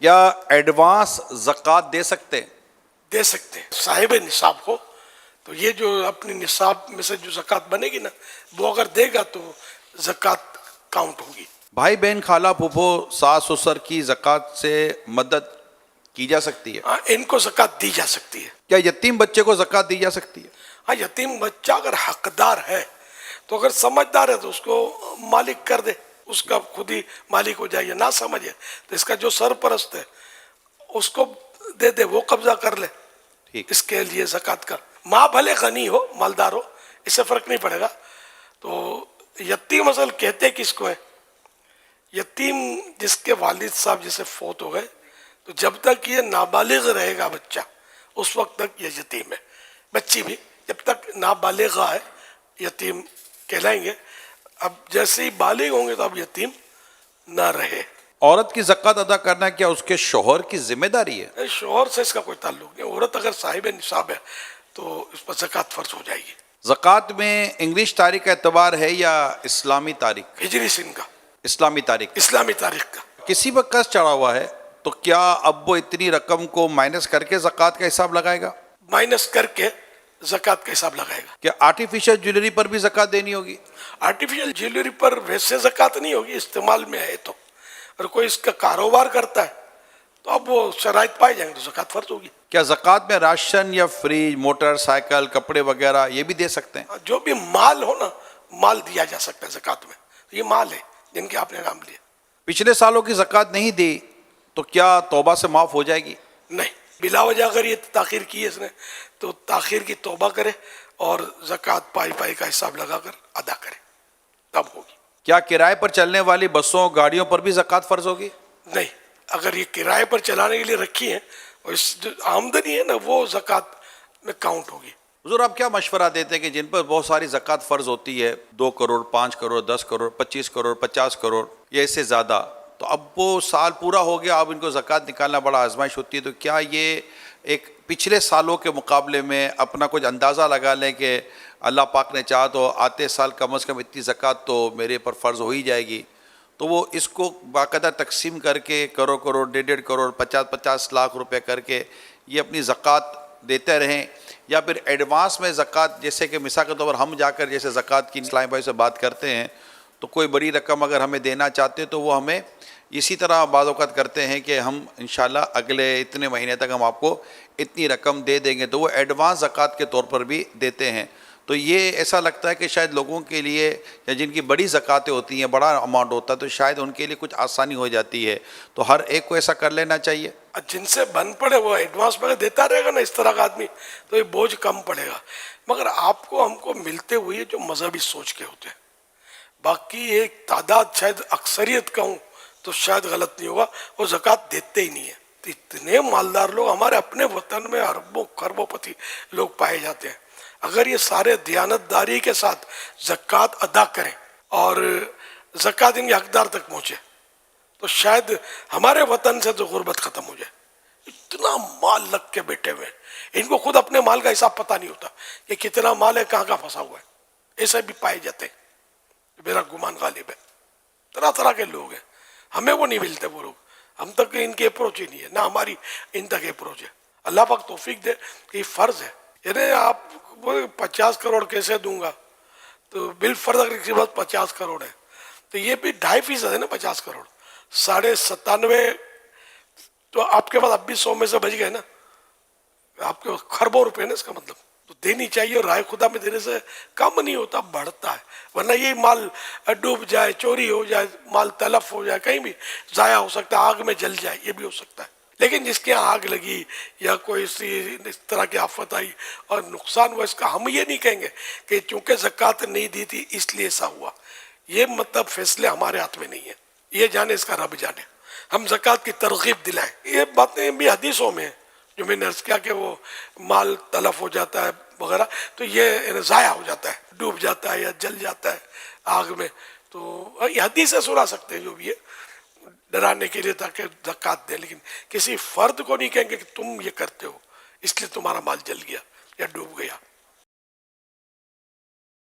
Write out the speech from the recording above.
کیا ایڈوانس زکوٰۃ دے سکتے ہیں؟ دے سکتے ہیں صاحب نصاب ہو تو یہ جو اپنی نصاب میں سے جو زکوٰۃ بنے گی نا وہ اگر دے گا تو زکوٰۃ کاؤنٹ ہوگی۔ بھائی بہن خالہ پھوپھو ساس سسر کی زکوٰۃ سے مدد کی جا سکتی ہے؟ ہاں ان کو زکوٰۃ دی جا سکتی ہے۔ کیا یتیم بچے کو زکوٰۃ دی جا سکتی ہے؟ ہاں یتیم بچہ اگر حقدار ہے تو اگر سمجھدار ہے تو اس کو مالک کر دے، اس کا خود ہی مالک ہو جائے، یا نہ سمجھے تو اس کا جو سرپرست ہے اس کو دے دے، وہ قبضہ کر لے، ٹھیک۔ اس کے لیے زکوٰۃ کا۔ ماں بھلے غنی ہو مالدار ہو اس سے فرق نہیں پڑے گا۔ تو یتیم اصل کہتے کس کو ہے؟ یتیم جس کے والد صاحب جیسے فوت ہو گئے تو جب تک یہ نابالغ رہے گا بچہ اس وقت تک یہ یتیم ہے، بچی بھی جب تک نابالغہ ہے یتیم کہلائیں گے۔ اب جیسے ہی بالغ ہوں گے تو اب یتیم نہ رہے۔ عورت کی زکوٰۃ ادا کرنا کیا اس کے شوہر کی ذمہ داری ہے؟ شوہر سے اس کا کوئی تعلق نہیں، عورت اگر صاحب نصاب ہے تو اس پر زکوٰۃ فرض ہو جائے گی۔ زکوٰۃ میں انگلش تاریخ کا اعتبار ہے یا اسلامی تاریخ؟ ہجری سن کا، اسلامی تاریخ۔ اسلامی تاریخ کا۔ کسی پر قرض چڑھا ہوا ہے تو کیا اب وہ اتنی رقم کو مائنس کر کے زکوٰۃ کا حساب لگائے گا؟ مائنس کر کے زکوٰۃ کا حساب لگائے گا۔ کیا آرٹیفیشل جویلری پر بھی زکوٰۃ دینی ہوگی؟ آرٹیفیشل جیولری پر ویسے زکوٰۃ نہیں ہوگی، استعمال میں ہے تو۔ اور کوئی اس کا کاروبار کرتا ہے تو اب وہ شرائط پائے جائیں گے تو زکوٰۃ فرض ہوگی۔ کیا زکوٰۃ میں راشن یا فریج، موٹر سائیکل، کپڑے وغیرہ یہ بھی دے سکتے ہیں؟ جو بھی مال ہو نا، مال دیا جا سکتا ہے زکوٰۃ میں، یہ مال ہے جن کے آپ نے نام لیا۔ پچھلے سالوں کی زکوٰۃ نہیں دی تو کیا توبہ سے معاف ہو جائے گی؟ نہیں، بلا وجہ اگر یہ تاخیر کی ہے اس نے تو تاخیر کی توبہ کرے اور زکوٰۃ پائی پائی کا حساب لگا کر ادا کرے، تب ہوگی۔ کیا کرائے پر چلنے والی بسوں گاڑیوں پر بھی زکوٰۃ فرض ہوگی؟ نہیں، اگر یہ کرائے پر چلانے کے لیے رکھی ہیں اور اس جو آمدنی ہے نا وہ زکوٰۃ میں کاؤنٹ ہوگی۔ حضور آپ کیا مشورہ دیتے ہیں کہ جن پر بہت ساری زکوٰۃ فرض ہوتی ہے، 2 کروڑ، 5 کروڑ، 10 کروڑ، 25 کروڑ، 50 کروڑ یا اس سے زیادہ، تو اب وہ سال پورا ہو گیا، اب ان کو زکوٰۃ نکالنا بڑا آزمائش ہوتی ہے، تو کیا یہ ایک پچھلے سالوں کے مقابلے میں اپنا کچھ اندازہ لگا لیں کہ اللہ پاک نے چاہا تو آتے سال کم از کم اتنی زکوٰۃ تو میرے پر فرض ہو ہی جائے گی، تو وہ اس کو باقاعدہ تقسیم کر کے کروڑ کروڑ، 1.5 کروڑ، 50 لاکھ روپے کر کے یہ اپنی زکوٰۃ دیتے رہیں، یا پھر ایڈوانس میں زکوٰۃ، جیسے کہ مثال کے طور پر ہم جا کر جیسے زکوٰۃ کی اسلامی بھائی سے بات کرتے ہیں تو کوئی بڑی رقم اگر ہمیں دینا چاہتے تو وہ ہمیں اسی طرح بعض اوقات کرتے ہیں کہ ہم انشاءاللہ اگلے اتنے مہینے تک ہم آپ کو اتنی رقم دے دیں گے، تو وہ ایڈوانس زکوٰۃ کے طور پر بھی دیتے ہیں۔ تو یہ ایسا لگتا ہے کہ شاید لوگوں کے لیے یا جن کی بڑی زکوٰۃیں ہوتی ہیں، بڑا اماؤنٹ ہوتا ہے، تو شاید ان کے لیے کچھ آسانی ہو جاتی ہے، تو ہر ایک کو ایسا کر لینا چاہیے۔ جن سے بن پڑے وہ ایڈوانس میں دیتا رہے گا نا اس طرح کا آدمی تو یہ بوجھ کم پڑے گا۔ مگر آپ کو ہم کو ملتے ہوئے جو مذہبی سوچ کے ہوتے ہیں، باقی ایک تعداد شاید اکثریت کا ہوں تو شاید غلط نہیں ہوگا، وہ زکوٰۃ دیتے ہی نہیں ہے۔ تو اتنے مالدار لوگ ہمارے اپنے وطن میں اربوں خربوں پتی لوگ پائے جاتے ہیں، اگر یہ سارے دیانت داری کے ساتھ زکوٰۃ ادا کریں اور زکوٰۃ ان کے حقدار تک پہنچے تو شاید ہمارے وطن سے تو غربت ختم ہو جائے۔ اتنا مال لگ کے بیٹھے ہوئے ہیں، ان کو خود اپنے مال کا حساب پتہ نہیں ہوتا کہ کتنا مال ہے، کہاں کہاں پھنسا ہوا ہے، ایسے بھی پائے جاتے ہیں، میرا گمان غالب ہے۔ طرح طرح کے لوگ ہیں، ہمیں وہ نہیں ملتے، وہ لوگ ہم تک ان کی اپروچ ہی نہیں ہے، نہ ہماری ان تک اپروچ ہے۔ اللہ پاک توفیق دے کہ یہ فرض ہے، یعنی آپ 50 کروڑ کیسے دوں گا، تو بالفرض اگر کسی پاس 50 کروڑ ہے تو یہ بھی 2.5% ہے نا، 50 کروڑ 97.5 تو آپ کے پاس اب بھی 100 میں سے بچ گئے نا، آپ کے خربوں روپے نا، اس کا مطلب تو دینی چاہیے، اور رائے خدا میں دینے سے کم نہیں ہوتا، بڑھتا ہے، ورنہ یہ مال ڈوب جائے، چوری ہو جائے، مال تلف ہو جائے، کہیں بھی ضائع ہو سکتا ہے، آگ میں جل جائے، یہ بھی ہو سکتا ہے۔ لیکن جس کے یہاں آگ لگی یا کوئی اس طرح کی آفت آئی اور نقصان ہوا، اس کا ہم یہ نہیں کہیں گے کہ چونکہ زکوٰۃ نہیں دی تھی اس لیے ایسا ہوا، یہ مطلب فیصلے ہمارے ہاتھ میں نہیں ہے، یہ جانے اس کا رب جانے۔ ہم زکوٰۃ کی ترغیب دلائیں، یہ باتیں بھی حدیثوں میں ہیں جو میں نے عرض کیا کہ وہ مال تلف ہو جاتا ہے وغیرہ، تو یہ ضائع ہو جاتا ہے، ڈوب جاتا ہے یا جل جاتا ہے آگ میں، تو یہ حدیث سے سنا سکتے ہیں جو بھی ہے ڈرانے کے لیے تاکہ زکوٰۃ دیں، لیکن کسی فرد کو نہیں کہیں گے کہ تم یہ کرتے ہو اس لیے تمہارا مال جل گیا یا ڈوب گیا۔